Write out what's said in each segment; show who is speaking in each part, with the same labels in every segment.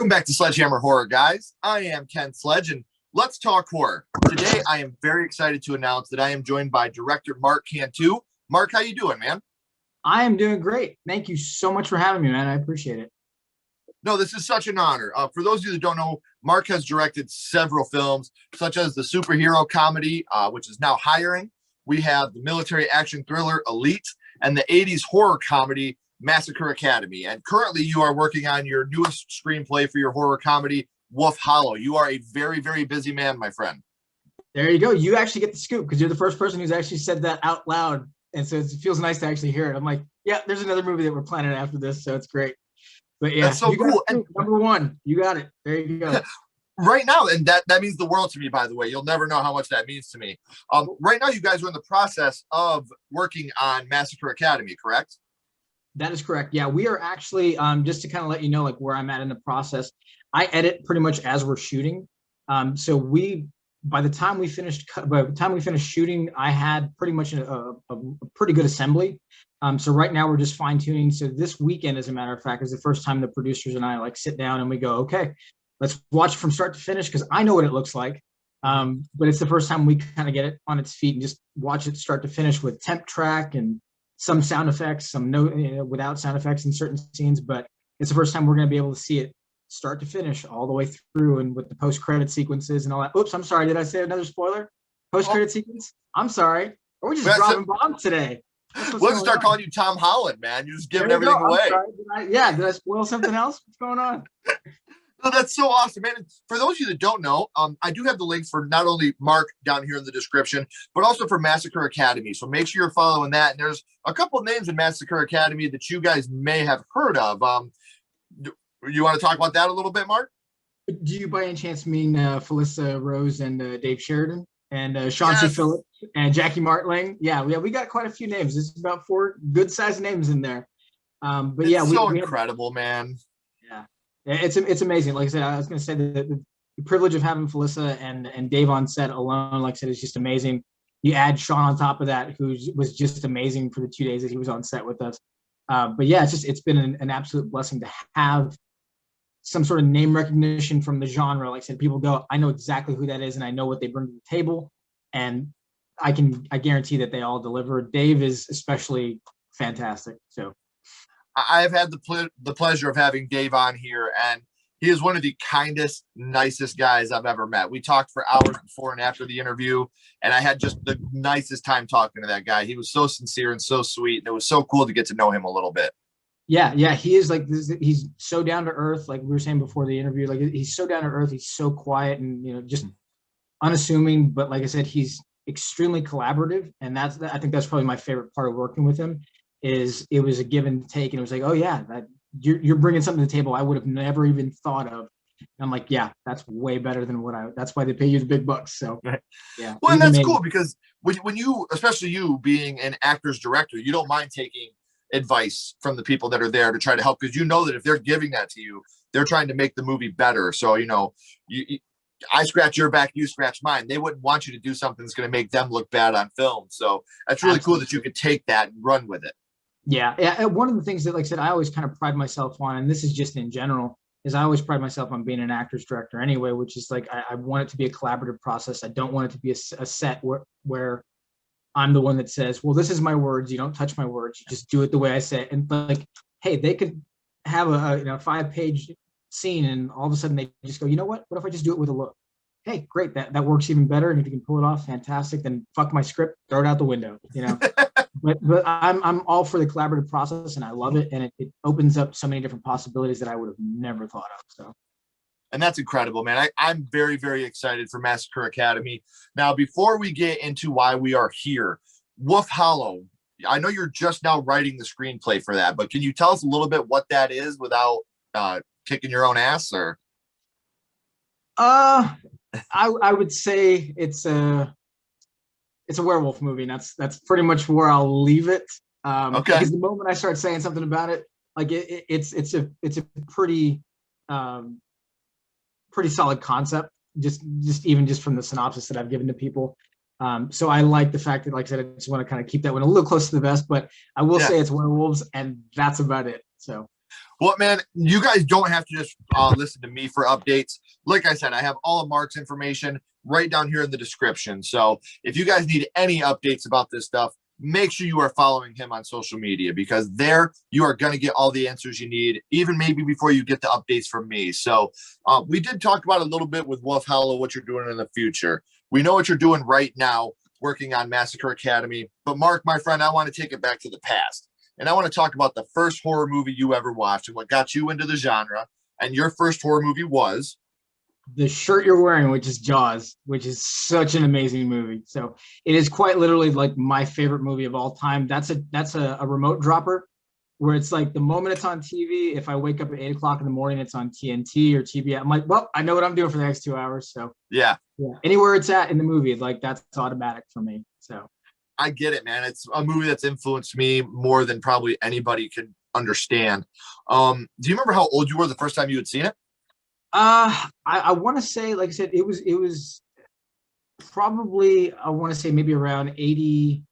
Speaker 1: Welcome back to SledgeHammer Horror, guys. I am Ken Sledge, and let's talk horror. Today, I am very excited to announce that I am joined by director Mark Cantu. Mark, how you doing, man?
Speaker 2: I am doing great. Thank you so much for having me, man. I appreciate it.
Speaker 1: No, this is such an honor. For those of you that don't know, Mark has directed several films, such as the superhero comedy, which is now hiring. We have the military action thriller Elite and the 80s horror comedy Massacre Academy. And currently you are working on your newest screenplay for your horror comedy, Wolf Hollow. You are a very, very busy man, my friend.
Speaker 2: There you go. You actually get the scoop because you're the first person who's actually said that out loud. And so it feels nice to actually hear it. I'm like, yeah, there's another movie that we're planning after this. So it's great. But yeah,
Speaker 1: that's so cool.
Speaker 2: And number one, you got it. There you go.
Speaker 1: Right now, and that means the world to me, by the way. You'll never know how much that means to me. Right now, you guys are in the process of working on Massacre Academy, correct?
Speaker 2: That is correct. Yeah, we are actually, just to kind of let you know, like where I'm at in the process, I edit pretty much as we're shooting. So by the time we finished shooting, I had pretty much a pretty good assembly. So right now we're just fine tuning. So this weekend, as a matter of fact, is the first time the producers and I like sit down and we go, okay, let's watch from start to finish, because I know what it looks like. But it's the first time we kind of get it on its feet and just watch it start to finish with temp track and some sound effects, some without sound effects in certain scenes. But it's the first time we're going to be able to see it start to finish all the way through, and with the post-credit sequences and all that. Oops, I'm sorry. Did I say another spoiler? Post-credit sequence? I'm sorry. Or we're just dropping bombs today.
Speaker 1: Let's start calling you Tom Holland, man. You're just giving everything away.
Speaker 2: Did I spoil something else? What's going on?
Speaker 1: No, that's so awesome, man. And for those of you that don't know, I do have the links for not only Mark down here in the description, but also for Massacre Academy. So make sure you're following that. And there's a couple of names in Massacre Academy that you guys may have heard of. You want to talk about that a little bit, Mark?
Speaker 2: Do you by any chance mean Felissa Rose and Dave Sheridan and Chauncey Phillips and Jackie Martling? Yeah, we got quite a few names. There's about 4 good-sized names in there. But it's
Speaker 1: yeah, so incredible, man.
Speaker 2: Yeah, it's amazing. Like I said, I was going to say the privilege of having Felissa and Dave on set alone, like I said, is just amazing. You add Sean on top of that, who was just amazing for the 2 days that he was on set with us. But yeah, it's been an absolute blessing to have some sort of name recognition from the genre. Like I said, people go, I know exactly who that is, and I know what they bring to the table, and I guarantee that they all deliver. Dave is especially fantastic. So
Speaker 1: I've had the pleasure of having Dave on here, and he is one of the kindest, nicest guys I've ever met. We talked for hours before and after the interview, and I had just the nicest time talking to that guy. He was so sincere and so sweet, and it was so cool to get to know him a little bit.
Speaker 2: Yeah, he is like this. He's so down to earth, like we were saying before the interview. Like he's so down to earth. He's so quiet and just unassuming. But like I said, he's extremely collaborative, and I think that's probably my favorite part of working with him. Is it was a give and take, and it was like, oh yeah, you're bringing something to the table I would have never even thought of. And I'm like, yeah, that's way better than that's why they pay you the big bucks. So yeah.
Speaker 1: Well, and that's amazing. Cool, because when you, especially you being an actor's director, you don't mind taking advice from the people that are there to try to help, because you know that if they're giving that to you, they're trying to make the movie better. So I scratch your back, you scratch mine. They wouldn't want you to do something that's going to make them look bad on film. So that's really cool that you could take that and run with it.
Speaker 2: Yeah. One of the things that, like I said, I always kind of pride myself on, and this is just in general, is I always pride myself on being an actor's director anyway, which is like, I want it to be a collaborative process. I don't want it to be a set where I'm the one that says, well, this is my words. You don't touch my words. You just do it the way I say it. And like, hey, they could have a 5-page scene, and all of a sudden they just go, you know what? What if I just do it with a look? Hey, great. That works even better. And if you can pull it off, fantastic. Then fuck my script, throw it out the window. But I'm all for the collaborative process, and I love it. And it opens up so many different possibilities that I would have never thought of. So.
Speaker 1: And that's incredible, man. I'm very, very excited for Massacre Academy. Now, before we get into why we are here, Wolf Hollow, I know you're just now writing the screenplay for that, but can you tell us a little bit what that is without kicking your own ass? Or
Speaker 2: I would say it's a werewolf movie, and that's pretty much where I'll leave it. Okay. Because the moment I start saying something about it, like it's a pretty solid concept, just from the synopsis that I've given to people. So I like the fact that, like I said, I just want to kind of keep that one a little close to the vest, but I will say it's werewolves, and that's about it. So
Speaker 1: Well, man, you guys don't have to just listen to me for updates. Like I said, I have all of Mark's information right down here in the description. So if you guys need any updates about this stuff, make sure you are following him on social media, because there you are going to get all the answers you need, even maybe before you get the updates from me. So we did talk about a little bit with Wolf Hollow, what you're doing in the future. We know what you're doing right now, working on Massacre Academy. But Mark, my friend, I want to take it back to the past. And I want to talk about the first horror movie you ever watched and what got you into the genre. And your first horror movie was?
Speaker 2: The shirt you're wearing, which is Jaws, which is such an amazing movie. So it is quite literally like my favorite movie of all time. That's a remote dropper where it's like the moment it's on TV, if I wake up at 8 o'clock in the morning, it's on TNT or TBS. I'm like, well, I know what I'm doing for the next 2 hours. So
Speaker 1: yeah,
Speaker 2: anywhere it's at in the movie, like that's automatic for me. So
Speaker 1: I get it, man. It's a movie that's influenced me more than probably anybody could understand. Do you remember how old you were the first time you had seen it?
Speaker 2: I want to say, like I said, it was probably, I want to say maybe around 80,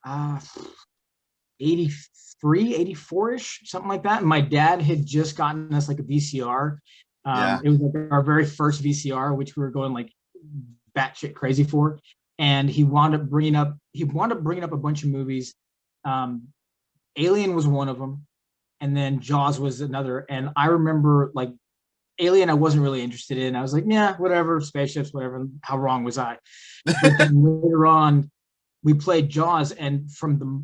Speaker 2: 83, 84-ish, something like that. And my dad had just gotten us like a VCR.
Speaker 1: Yeah.
Speaker 2: It was like our very first VCR, which we were going like batshit crazy for. And he wound up bringing up a bunch of movies. Alien was one of them, and then Jaws was another. And I remember like Alien, I wasn't really interested in. I was like, yeah, whatever, spaceships, whatever. How wrong was I? But then later on, we played Jaws, and from the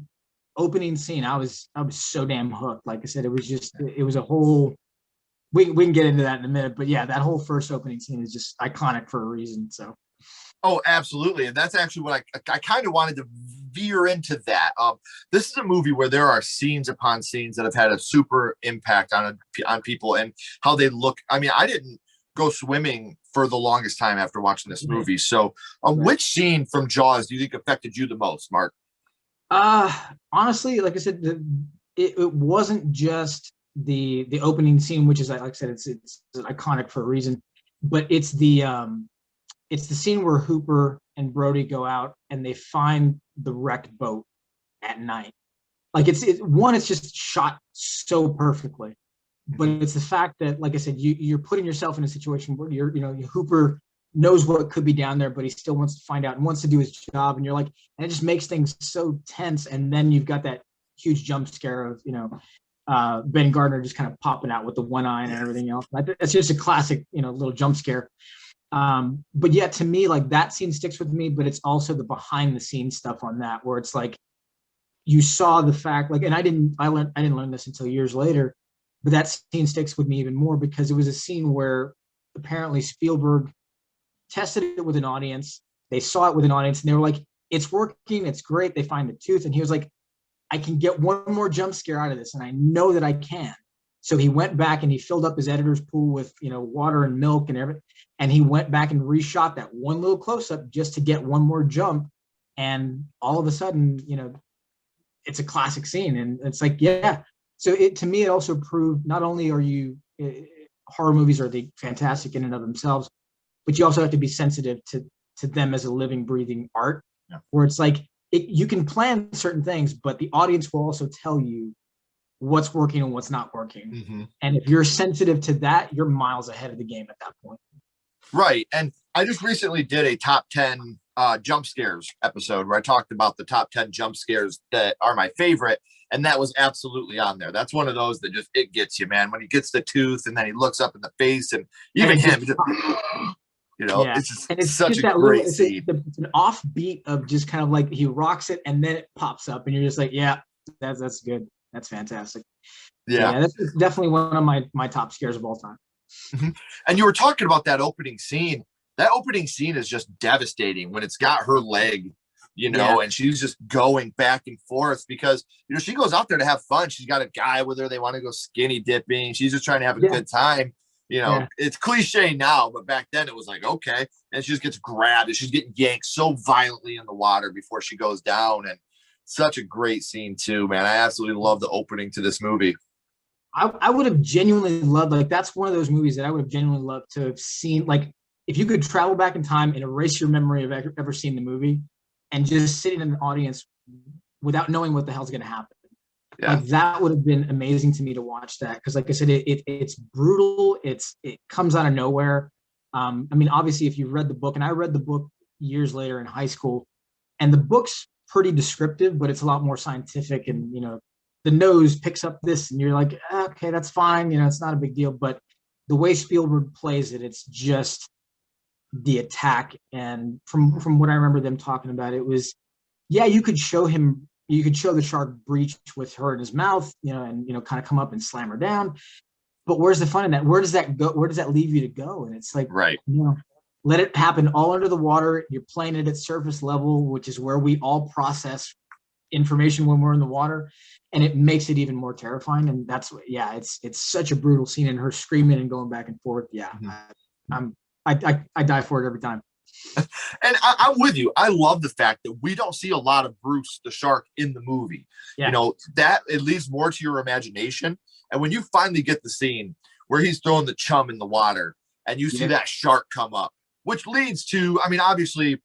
Speaker 2: opening scene, I was so damn hooked. Like I said, it was a whole. We can get into that in a minute, but yeah, that whole first opening scene is just iconic for a reason. So.
Speaker 1: Oh, absolutely. And that's actually what I kind of wanted to veer into that. This is a movie where there are scenes upon scenes that have had a super impact on people and how they look. I mean, I didn't go swimming for the longest time after watching this movie. So which scene from Jaws do you think affected you the most, Mark?
Speaker 2: Honestly, like I said, it wasn't just the opening scene, which is, like I said, it's iconic for a reason, but it's the scene where Hooper and Brody go out and they find the wrecked boat at night. Like it's just shot so perfectly, but it's the fact that, like I said, you're putting yourself in a situation where Hooper knows what could be down there, but he still wants to find out and wants to do his job. And you're like, and it just makes things so tense. And then you've got that huge jump scare of, Ben Gardner just kind of popping out with the one eye and everything else. That's just a classic, little jump scare. But yeah, to me, like that scene sticks with me, but it's also the behind the scenes stuff on that, where it's like you saw the fact, like, and I didn't learn this until years later, but that scene sticks with me even more because it was a scene where apparently Spielberg tested it with an audience. They saw it with an audience and they were like, it's working, it's great. They find the tooth. And he was like, I can get one more jump scare out of this. And I know that I can. So he went back and he filled up his editor's pool with, water and milk and everything. And he went back and reshot that one little close up just to get one more jump. And all of a sudden, it's a classic scene. And it's like, yeah. So to me, it also proved not only are horror movies are they fantastic in and of themselves, but you also have to be sensitive to them as a living, breathing art, where it's like you can plan certain things, but the audience will also tell you what's working and what's not working. Mm-hmm. And if you're sensitive to that, you're miles ahead of the game at that point.
Speaker 1: Right. And I just recently did a top 10 jump scares episode where I talked about the top 10 jump scares that are my favorite. And that was absolutely on there. That's one of those that just, it gets you, man. When he gets the tooth and then he looks up in the face and even him, it's just it's such just a great scene.
Speaker 2: It's an offbeat of just kind of like he rocks it and then it pops up and you're just like, yeah, that's good. That's fantastic. Yeah, that's definitely one of my top scares of all time.
Speaker 1: Mm-hmm. And you were talking about that opening scene. That opening scene is just devastating when it's got her leg, and she's just going back and forth because, she goes out there to have fun. She's got a guy with her. They want to go skinny dipping. She's just trying to have a good time. It's cliche now, but back then it was like, okay. And she just gets grabbed and she's getting yanked so violently in the water before she goes down. And such a great scene too, man. I absolutely love the opening to this movie.
Speaker 2: I would have genuinely loved, like, that's one of those movies that I would have genuinely loved to have seen. Like, if you could travel back in time and erase your memory of ever seeing the movie and just sitting in the audience without knowing what the hell's going to happen.
Speaker 1: Yeah.
Speaker 2: Like that would have been amazing to me to watch that because, like I said, it's brutal. It comes out of nowhere. I mean, obviously, if you've read the book, and I read the book years later in high school, and the book's pretty descriptive, but it's a lot more scientific, and the nose picks up this, and you're like, okay, that's fine. It's not a big deal. But the way Spielberg plays it, it's just the attack. And from what I remember them talking about, it was, yeah, you could show the shark breach with her in his mouth, and kind of come up and slam her down. But where's the fun in that? Where does that go? Where does that leave you to go? And it's like,
Speaker 1: right.
Speaker 2: Let it happen all under the water. You're playing it at surface level, which is where we all process information when we're in the water, and it makes it even more terrifying. And that's it's such a brutal scene, and her screaming and going back and forth. Yeah, I die for it every time.
Speaker 1: And I'm with you. I love the fact that we don't see a lot of Bruce the shark in the movie.
Speaker 2: Yeah.
Speaker 1: That it leaves more to your imagination. And when you finally get the scene where he's throwing the chum in the water and you see that shark come up, which leads to, I mean, obviously,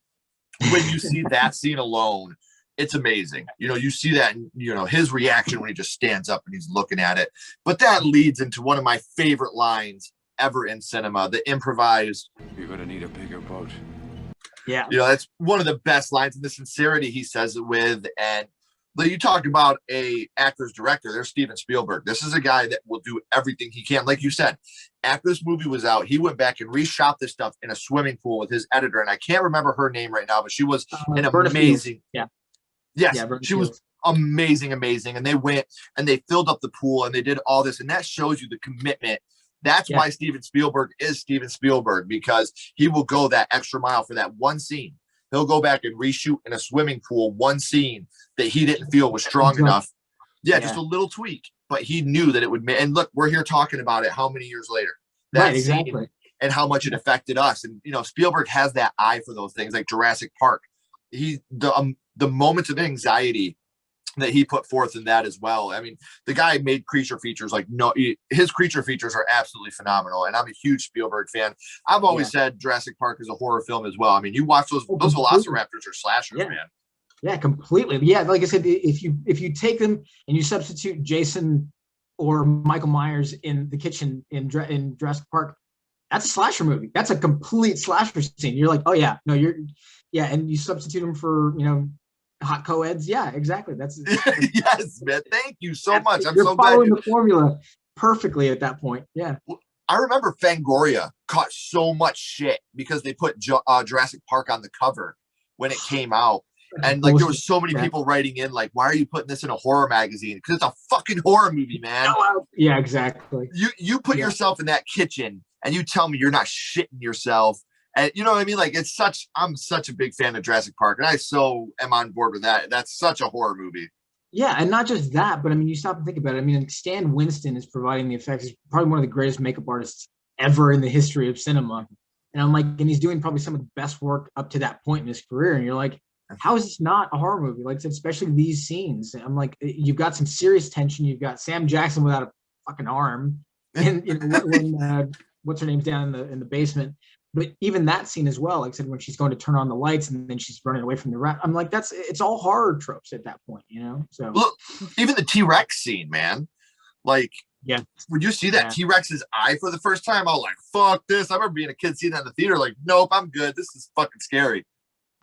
Speaker 1: when you see that scene alone, it's amazing. You see that, his reaction when he just stands up and he's looking at it. But that leads into one of my favorite lines ever in cinema, the improvised,
Speaker 3: "You're going to need a bigger boat."
Speaker 2: Yeah.
Speaker 1: That's one of the best lines, and the sincerity he says it with. And you talk about a actor's director, there's Steven Spielberg. This is a guy that will do everything he can. Like you said, after this movie was out, he went back and reshot this stuff in a swimming pool with his editor. And I can't remember her name right now, but she was an amazing.
Speaker 2: Yeah.
Speaker 1: Yes,
Speaker 2: yeah,
Speaker 1: she was amazing. And they went and they filled up the pool and they did all this. And that shows you the commitment. That's why Steven Spielberg is Steven Spielberg, because he will go that extra mile for that one scene. He'll go back and reshoot in a swimming pool one scene that he didn't feel was strong enough. Yeah, just a little tweak, but he knew that it would make. And look, we're here talking about it how many years later? That scene and how much it affected us. And Spielberg has that eye for those things, like Jurassic Park. The moments of anxiety that he put forth in that as well. I mean, the guy made creature features his creature features are absolutely phenomenal. And I'm a huge Spielberg fan. I've always said Jurassic Park is a horror film as well. I mean, you watch those velociraptors are slashers, man.
Speaker 2: Yeah, completely. Yeah, like I said, if you take them and you substitute Jason or Michael Myers in the kitchen in Jurassic Park, that's a slasher movie. That's a complete slasher scene. You're like, oh yeah, no, and you substitute them for hot co-eds. Yeah, exactly. That's
Speaker 1: yes, man. Thank you so much. I'm
Speaker 2: so
Speaker 1: glad
Speaker 2: following the formula perfectly at that point. Yeah.
Speaker 1: I remember Fangoria caught so much shit because they put Jurassic Park on the cover when it came out. And there was so many people writing in like, why are you putting this in a horror magazine? Because it's a fucking horror movie, man.
Speaker 2: Yeah, exactly.
Speaker 1: You put yourself in that kitchen and you tell me you're not shitting yourself. And you know what I mean? Like I'm such a big fan of Jurassic Park, and I so am on board with that. That's such a horror movie.
Speaker 2: Yeah, and not just that, but I mean, you stop and think about it. I mean, Stan Winston is providing the effects. He's probably one of the greatest makeup artists ever in the history of cinema. And I'm like, and he's doing probably some of the best work up to that point in his career. And you're like, how is this not a horror movie? Like, especially these scenes. I'm like, you've got some serious tension. You've got Sam Jackson without a fucking arm, and when what's her name's down in the basement. But even that scene as well, like I said, when she's going to turn on the lights and then she's running away from the rat, I'm like, it's all horror tropes at that point, So
Speaker 1: look, even the T-Rex scene, man. Like,
Speaker 2: yeah,
Speaker 1: when you see that T-Rex's eye for the first time, I was like, fuck this. I remember being a kid seeing that in the theater, like, nope, I'm good. This is fucking scary.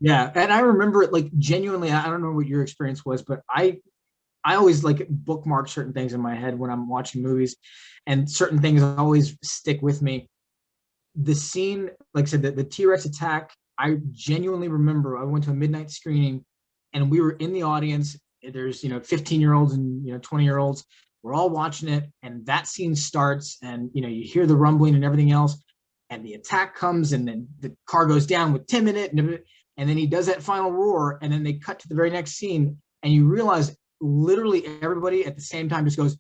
Speaker 2: Yeah, and I remember it like genuinely. I don't know what your experience was, but I always like bookmark certain things in my head when I'm watching movies, and certain things always stick with me. The scene, like I said, the T-Rex attack, I genuinely remember. I went to a midnight screening and we were in the audience. There's 15-year-olds and 20-year-olds. We're all watching it, and that scene starts, and you hear the rumbling and everything else, and the attack comes, and then the car goes down with Tim in it, and then he does that final roar, and then they cut to the very next scene, and you realize literally everybody at the same time just goes,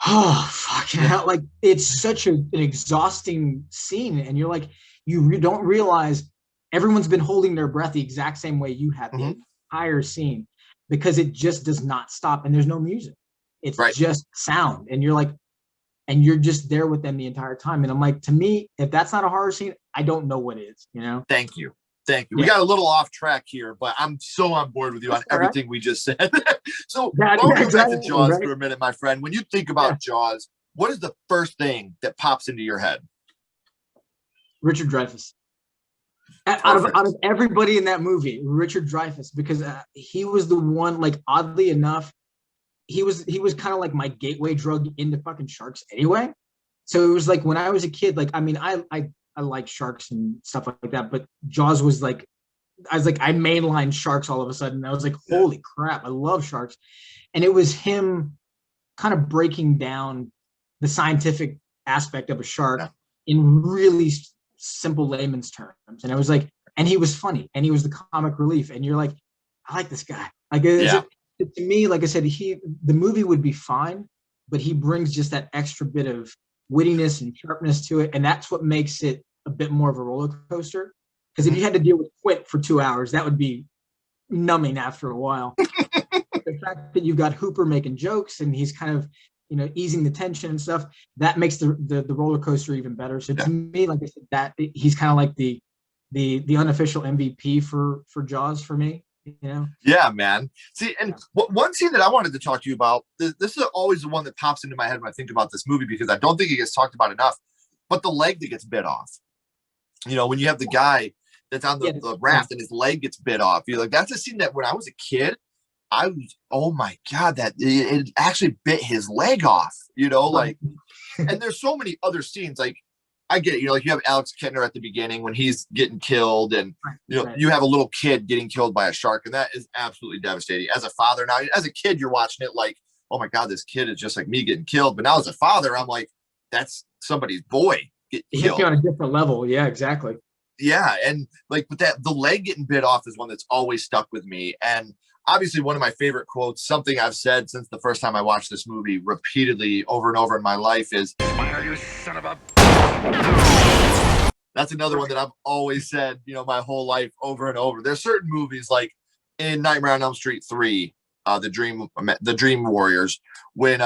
Speaker 2: oh, fucking hell. Like, it's such an exhausting scene. And you're like, you don't realize everyone's been holding their breath the exact same way you have the entire scene, because it just does not stop. And there's no music. It's just sound. And you're like, and you're just there with them the entire time. And I'm like, to me, if that's not a horror scene, I don't know what is,
Speaker 1: Thank you. Thank you. We got a little off track here, but I'm so on board with you on everything we just said. So why don't we go back to Jaws for a minute, my friend? When you think about Jaws, what is the first thing that pops into your head?
Speaker 2: Richard Dreyfuss. Out of everybody in that movie, Richard Dreyfuss, because he was the one, like, oddly enough, he was kind of like my gateway drug into fucking sharks anyway. So it was like when I was a kid, like, I mean, I like sharks and stuff like that, but Jaws was like, I mainlined sharks all of a sudden. I was like, holy crap, I love sharks. And it was him kind of breaking down the scientific aspect of a shark in really simple layman's terms. And I was like, and he was funny and he was the comic relief. And you're like, I like this guy. Like, to me, like I said, the movie would be fine, but he brings just that extra bit of wittiness and sharpness to it. And that's what makes it a bit more of a roller coaster. Because if you had to deal with Quint for 2 hours, that would be numbing after a while. The fact that you've got Hooper making jokes and he's kind of, you know, easing the tension and stuff, that makes the roller coaster even better. So to me, like I said, that he's kind of like the unofficial MVP for Jaws for me. You know? Yeah,
Speaker 1: man. See, and one scene that I wanted to talk to you about, this is always the one that pops into my head when I think about this movie, because I don't think it gets talked about enough, but the leg that gets bit off. You know, when you have the guy that's on the raft and his leg gets bit off, you're like, that's a scene that when I was a kid, I was, oh my God, that it actually bit his leg off, you know, like, and there's so many other scenes, like, I get it, you know, like you have Alex Kintner at the beginning when he's getting killed, and you know, you have a little kid getting killed by a shark, and that is absolutely devastating. As a father now, as a kid, you're watching it like, oh my God, this kid is just like me getting killed. But now as a father, I'm like, that's somebody's boy getting killed.
Speaker 2: Hit you on a different level. Yeah, exactly.
Speaker 1: Yeah, and like, but the leg getting bit off is one that's always stuck with me. And obviously one of my favorite quotes, something I've said since the first time I watched this movie repeatedly over and over in my life, is, "Smile, you son of a..." That's another one that I've always said, you know, my whole life over and over. There's certain movies like in Nightmare on Elm Street 3, the Dream Warriors, when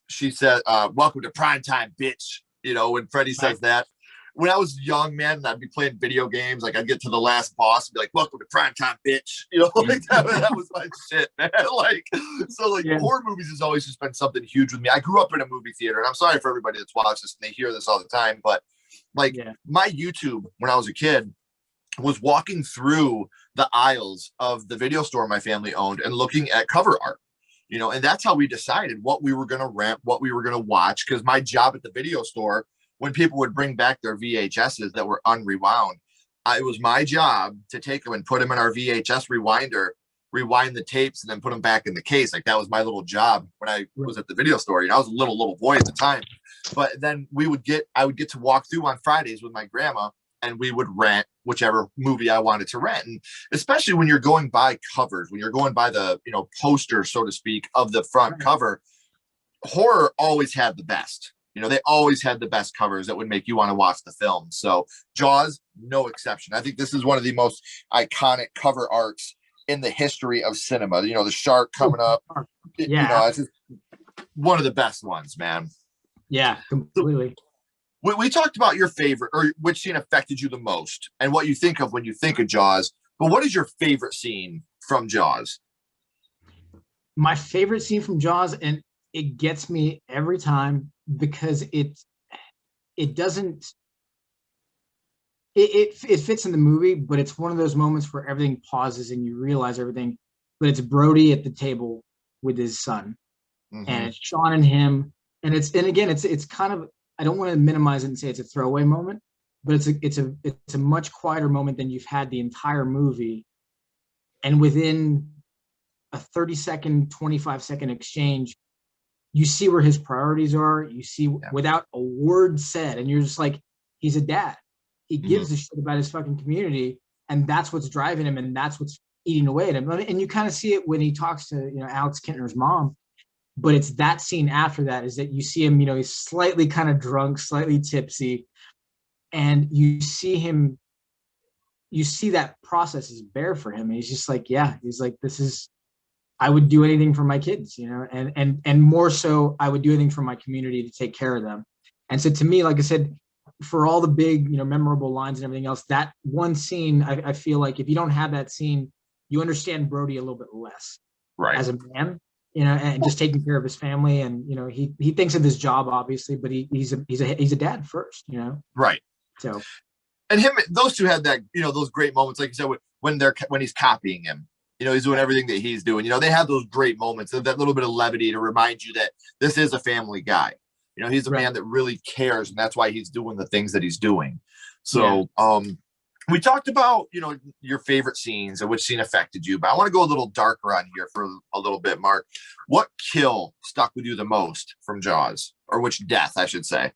Speaker 1: she said, "Welcome to primetime, bitch." You know, when Freddy says that. When I was young, man, and I'd be playing video games, like I'd get to the last boss and be like, "Welcome to primetime, bitch." You know, like that was my shit, man. Like, so like horror movies has always just been something huge with me. I grew up in a movie theater, and I'm sorry for everybody that's watched this and they hear this all the time, but like my YouTube when I was a kid was walking through the aisles of the video store my family owned and looking at cover art, you know, and that's how we decided what we were going to rent, what we were going to watch. Because my job at the video store, when people would bring back their VHSs that were unrewound, it was my job to take them and put them in our VHS rewinder, rewind the tapes, and then put them back in the case. Like that was my little job when I was at the video store. You know, I was a little boy at the time. But then I would get to walk through on Fridays with my grandma, and we would rent whichever movie I wanted to rent. And especially when you're going by covers, when you're going by the, you know, poster, so to speak, of the front cover, horror always had the best. You know, they always had the best covers that would make you want to watch the film. So Jaws, no exception. I think this is one of the most iconic cover arts in the history of cinema. You know, the shark coming up. You know, it's just one of the best ones, man.
Speaker 2: Yeah, completely.
Speaker 1: We talked about your favorite, or which scene affected you the most, and what you think of when you think of Jaws. But what is your favorite scene from Jaws?
Speaker 2: My favorite scene from Jaws, and it gets me every time because it doesn't. It fits in the movie, but it's one of those moments where everything pauses and you realize everything. But it's Brody at the table with his son, and it's Sean and him. And again, it's kind of, I don't want to minimize it and say it's a throwaway moment, but it's a much quieter moment than you've had the entire movie. And within a 30-second, 25-second exchange, you see where his priorities are. You see without a word said, and you're just like, he's a dad. He gives a shit about his fucking community, and that's what's driving him, and that's what's eating away at him. And you kind of see it when he talks to, you know, Alex Kintner's mom. But it's that scene after that is that you see him, you know, he's slightly kind of drunk, slightly tipsy, and you see that process is bare for him. And he's just like, yeah, he's like, I would do anything for my kids, you know, and more so I would do anything for my community to take care of them. And so to me, like I said, for all the big, memorable lines and everything else, that one scene, I feel like if you don't have that scene, you understand Brody a little bit less
Speaker 1: Right.
Speaker 2: as a man, and just taking care of his family. And, he thinks of his job, obviously, but he's a dad first,
Speaker 1: Right.
Speaker 2: So.
Speaker 1: And those two had that, those great moments, like you said, when he's copying him, he's doing everything that he's doing. They have those great moments of that little bit of levity to remind you that this is a family guy. He's a man that really cares, and that's why he's doing the things that he's doing. So, we talked about, your favorite scenes and which scene affected you, but I want to go a little darker on here for a little bit, Mark. What kill stuck with you the most from Jaws, or which death, I should say?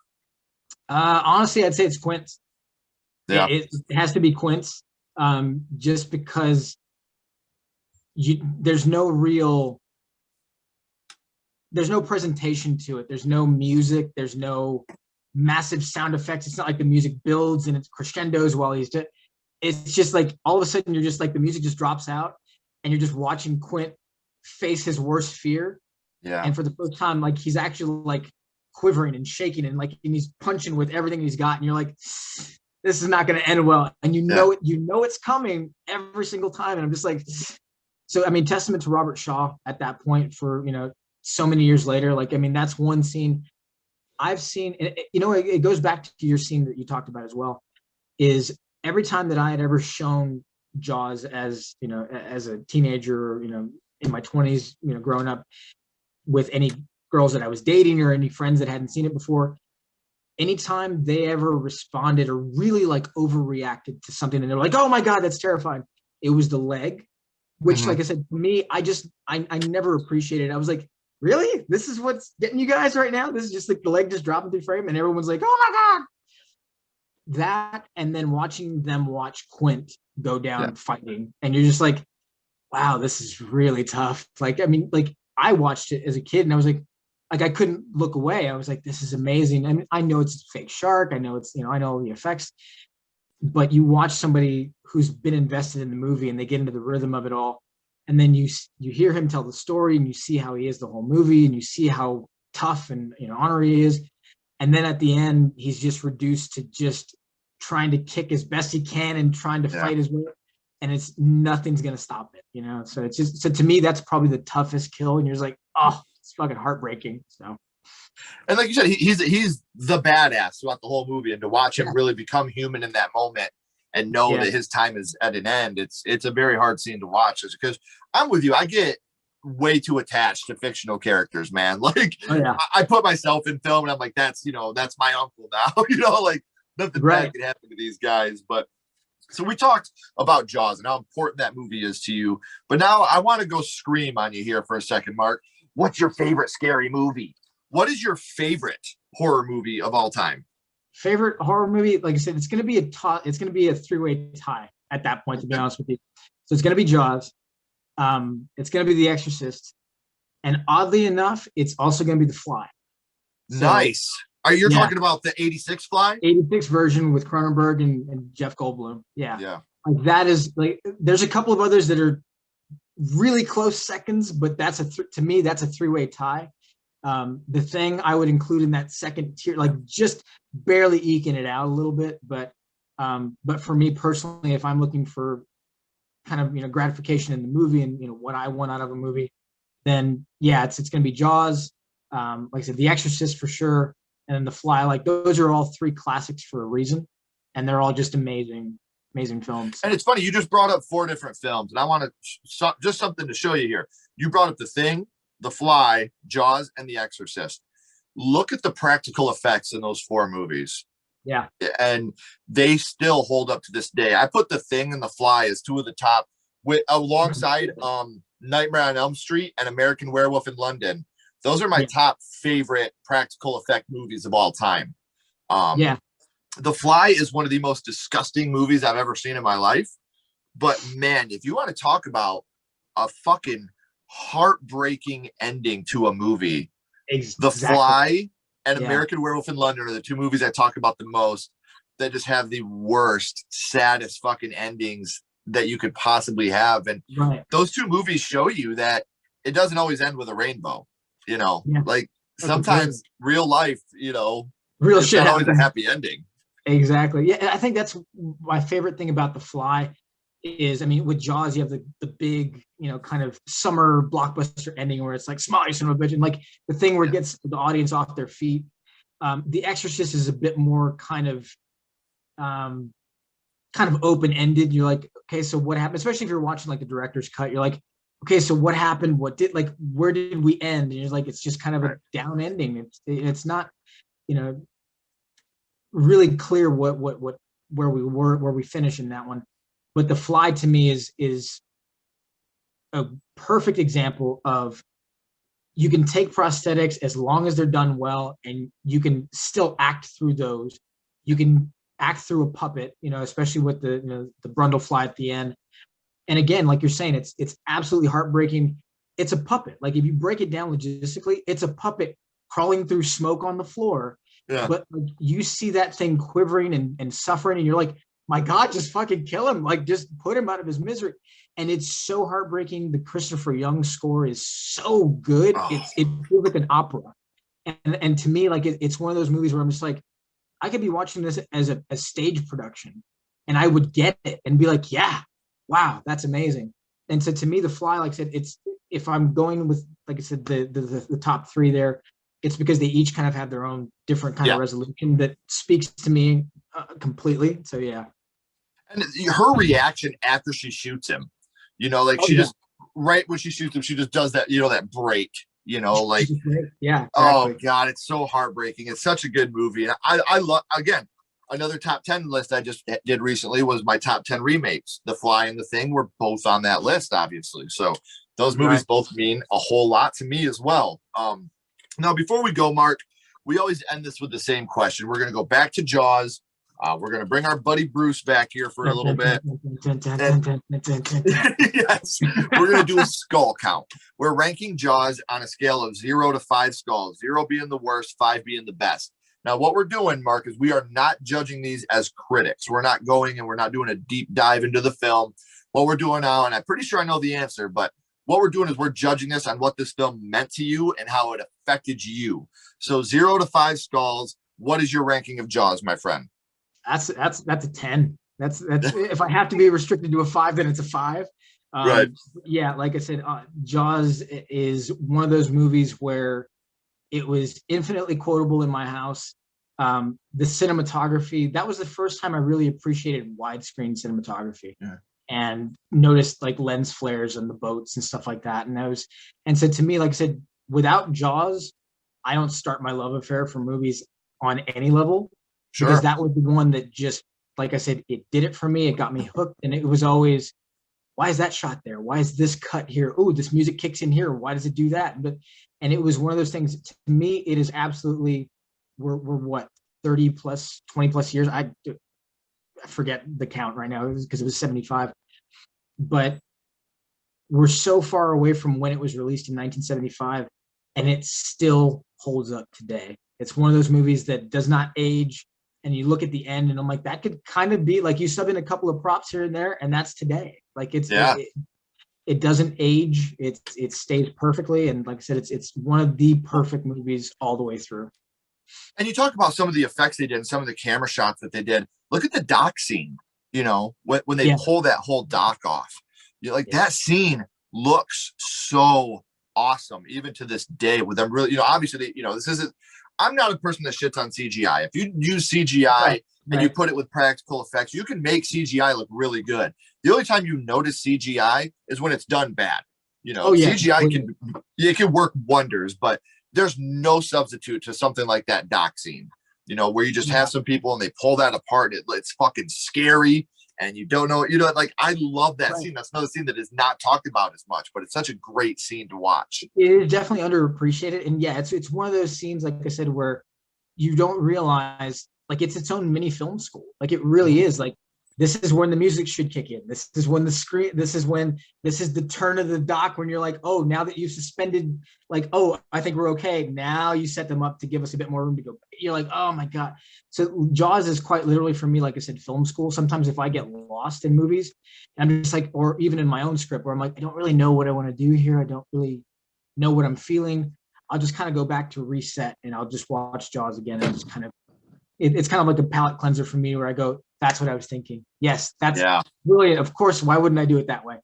Speaker 2: Honestly, I'd say it's Quint's.
Speaker 1: Yeah.
Speaker 2: It has to be Quint's, just because there's no presentation to it. There's no music. There's no massive sound effects. It's not like the music builds and it crescendos while he's doing. It's just like all of a sudden you're just like the music just drops out and you're just watching Quint face his worst fear.
Speaker 1: Yeah.
Speaker 2: And for the first time, like he's actually like quivering and shaking and he's punching with everything he's got. And you're like, this is not going to end well. And it's coming every single time. And I'm just like, so, I mean, testament to Robert Shaw at that point for, so many years later. Like, I mean, that's one scene I've seen. It goes back to your scene that you talked about as well, is every time that I had ever shown Jaws as, as a teenager, or, in my 20s, growing up with any girls that I was dating or any friends that hadn't seen it before, anytime they ever responded or really like overreacted to something and they're like, oh my God, that's terrifying. It was the leg, which like I said, for me, I never appreciated it. I was like, really? This is what's getting you guys right now? This is just like the leg just dropping through frame and everyone's like, oh my God. That, and then watching them watch Quint go down fighting. And you're just like, wow, this is really tough. Like, I mean, like I watched it as a kid and I was like I couldn't look away. I was like, this is amazing. I mean, I know it's a fake shark. I know it's, I know all the effects, but you watch somebody who's been invested in the movie and they get into the rhythm of it all. And then you hear him tell the story and you see how he is the whole movie and you see how tough and, honorary he is. And then at the end, he's just reduced to just trying to kick as best he can and trying to fight his way. And it's nothing's going to stop it, So it's just, so to me, that's probably the toughest kill. And you're just like, oh, it's fucking heartbreaking. So,
Speaker 1: and like you said, he's the badass throughout the whole movie, and to watch him really become human in that moment and know that his time is at an end, it's a very hard scene to watch. Because I'm with you, I get way too attached to fictional characters, man. Like I put myself in film, and I'm like, that's my uncle now. Like nothing bad can happen to these guys, but. So we talked about Jaws and how important that movie is to you, but now I want to go scream on you here for a second, Mark. What's your favorite scary movie? What is your favorite horror movie of all time?
Speaker 2: Favorite horror movie? Like I said, it's going to be it's going to be a three-way tie at that point, to be honest with you. So it's going to be Jaws. It's going to be The Exorcist. And oddly enough, it's also going to be The Fly.
Speaker 1: So, nice. Are you talking about the 86 Fly?
Speaker 2: 86 version with Cronenberg and Jeff Goldblum. Yeah.
Speaker 1: Yeah.
Speaker 2: Like that is like, there's a couple of others that are really close seconds, but that's to me, that's a three-way tie. The Thing I would include in that second tier, like just barely eking it out a little bit. But for me personally, if I'm looking for kind of, gratification in the movie and, what I want out of a movie, then it's going to be Jaws. Like I said, The Exorcist for sure. And then The Fly, like those are all three classics for a reason. And they're all just amazing films.
Speaker 1: And it's funny, you just brought up 4 different films, and I want to just something to show you here. You brought up The Thing, The Fly, Jaws, and The Exorcist. Look at the practical effects in those 4 movies.
Speaker 2: Yeah.
Speaker 1: And they still hold up to this day. I put The Thing and The Fly as 2 of the top, with alongside Nightmare on Elm Street and American Werewolf in London. Those are my top favorite practical effect movies of all time. The Fly is one of the most disgusting movies I've ever seen in my life. But man, if you want to talk about a fucking heartbreaking ending to a movie, The Fly and American Werewolf in London are the 2 movies I talk about the most that just have the worst, saddest fucking endings that you could possibly have. And those 2 movies show you that it doesn't always end with a rainbow. Like sometimes real life,
Speaker 2: real shit
Speaker 1: not always a happy ending.
Speaker 2: Exactly. Yeah, and I think that's my favorite thing about The Fly is, I mean, with Jaws, you have the big, kind of summer blockbuster ending where it's like, smile, you son of a bitch, and like the thing where it
Speaker 1: Yeah.
Speaker 2: gets the audience off their feet. The Exorcist is a bit more um, kind of open ended. You're like, okay, so what happened? Especially if you're watching like the director's cut, you're like, okay, so what happened? What did like where did we end? And you're like, it's just kind of a
Speaker 1: Right.
Speaker 2: down ending. It's not, you know, really clear what where we were, where we finish in that one. But The Fly to me is a perfect example of, you can take prosthetics as long as they're done well, and you can still act through those. You can act through a puppet, especially with the Brundle fly at the end. And again, like you're saying, it's absolutely heartbreaking. It's a puppet. Like if you break it down logistically, it's a puppet crawling through smoke on the floor.
Speaker 1: Yeah.
Speaker 2: But like, you see that thing quivering and suffering, and you're like, my God, just fucking kill him. Like just put him out of his misery. And it's so heartbreaking. The Christopher Young score is so good.
Speaker 1: Oh,
Speaker 2: It feels like an opera. And to me, like it's one of those movies where I'm just like, I could be watching this as a stage production, and I would get it and be like, yeah, wow, that's amazing. And so to me, The Fly, like I said, it's, if I'm going with, like I said, the top three there, it's because they each kind of have their own different kind of
Speaker 1: yeah.
Speaker 2: resolution that speaks to me completely. So yeah.
Speaker 1: And her reaction after she shoots him, like
Speaker 2: Oh
Speaker 1: she
Speaker 2: yeah.
Speaker 1: just, right when she shoots him, she just does that, that break, like,
Speaker 2: Yeah,
Speaker 1: oh
Speaker 2: exactly.
Speaker 1: God, it's so heartbreaking. It's such a good movie. And I love, again, another top 10 list I just did recently was my top 10 remakes. The Fly and The Thing were both on that list, obviously. So those movies
Speaker 2: Right.
Speaker 1: both mean a whole lot to me as well. Now, before we go, Mark, we always end this with the same question. We're going to go back to Jaws. We're going to bring our buddy Bruce back here for a little bit. And yes, we're going to do a skull count. We're ranking Jaws on a scale of 0 to 5 skulls, 0 being the worst, 5 being the best. Now, what we're doing, Mark, is we are not judging these as critics. We're not going and we're not doing a deep dive into the film. What we're doing now, and I'm pretty sure I know the answer, but what we're doing is we're judging this on what this film meant to you and how it affected you. So 0 to 5 skulls, what is your ranking of Jaws, my friend?
Speaker 2: That's a 10. That's if I have to be restricted to a 5, then it's a 5.
Speaker 1: Right.
Speaker 2: Yeah, like I said, Jaws is one of those movies where it was infinitely quotable in my house. The cinematography, that was the first time I really appreciated widescreen cinematography.
Speaker 1: Yeah.
Speaker 2: And noticed like lens flares and the boats and stuff like that. And so to me, like I said, without Jaws, I don't start my love affair for movies on any level, because
Speaker 1: Sure.
Speaker 2: that was the one that just, like I said, it did it for me. It got me hooked, and it was always, why is that shot there? Why is this cut here? Oh, this music kicks in here. Why does it do that? And it was one of those things. To me, it is absolutely, we're what, 30 plus, 20 plus years. I forget the count right now because it was 75, but we're so far away from when it was released in 1975, and it still holds up today. It's one of those movies that does not age. And you look at the end, and I'm like, that could kind of be like, you sub in a couple of props here and there, and that's today. Like
Speaker 1: Yeah.
Speaker 2: it doesn't age. It stays perfectly. And like I said, it's one of the perfect movies all the way through.
Speaker 1: And you talk about some of the effects they did and some of the camera shots that they did. Look at the dock scene, when they
Speaker 2: Yeah,
Speaker 1: pull that whole dock off. Like
Speaker 2: yeah,
Speaker 1: that scene looks so awesome, even to this day, with them really, obviously, this isn't, I'm not a person that shits on CGI. If you use CGI
Speaker 2: right,
Speaker 1: and you
Speaker 2: right,
Speaker 1: put it with practical effects, you can make CGI look really good. The only time you notice CGI is when it's done bad.
Speaker 2: oh yeah,
Speaker 1: CGI
Speaker 2: completely.
Speaker 1: can work wonders, but there's no substitute to something like that dock scene, where you just
Speaker 2: Yeah,
Speaker 1: have some people and they pull that apart. It's fucking scary. And you don't know, like I love that
Speaker 2: right.
Speaker 1: scene. That's another scene that is not talked about as much, but it's such a great scene to watch.
Speaker 2: It is definitely underappreciated. And yeah, it's one of those scenes, like I said, where you don't realize, like, it's its own mini film school. Like it really
Speaker 1: Mhm.
Speaker 2: is. Like, this is when the music should kick in. This is when this is the turn of the dock, when you're like, oh, now that you've suspended, like, oh, I think we're okay. Now you set them up to give us a bit more room to go. You're like, oh my God. So Jaws is quite literally for me, like I said, film school. Sometimes if I get lost in movies, I'm just like, or even in my own script where I'm like, I don't really know what I want to do here. I don't really know what I'm feeling. I'll just kind of go back to reset, and I'll just watch Jaws again and just kind of it's kind of like a palate cleanser for me where I go, that's what I was thinking. Yes, that's
Speaker 1: Yeah.
Speaker 2: brilliant. Of course, why wouldn't I do it that way?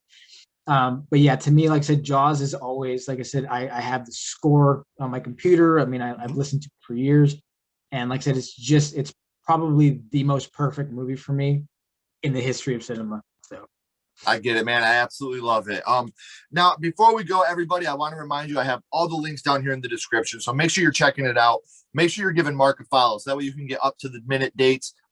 Speaker 2: But yeah, to me, like I said, Jaws is always, like I said, I have the score on my computer. I mean, I've listened to it for years. And like I said, it's probably the most perfect movie for me in the history of cinema. So
Speaker 1: I get it, man. I absolutely love it. Now before we go, everybody, I want to remind you I have all the links down here in the description. So make sure you're checking it out. Make sure you're giving Mark a follow, so that way you can get up to the minute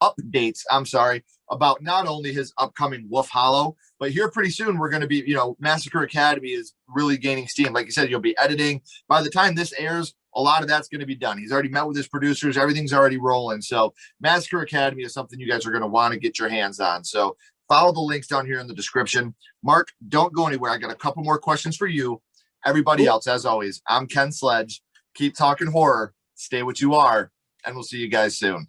Speaker 1: updates. I'm sorry, about not only his upcoming Wolf Hollow, but here pretty soon we're going to be, Massacre Academy is really gaining steam. Like you said, you'll be editing. By the time this airs, a lot of that's going to be done. He's already met with his producers. Everything's already rolling. So Massacre Academy is something you guys are going to want to get your hands on. So follow the links down here in the description. Mark, don't go anywhere. I got a couple more questions for you. Everybody else, as always, I'm Ken Sledge. Keep talking horror. Stay what you are. And we'll see you guys soon.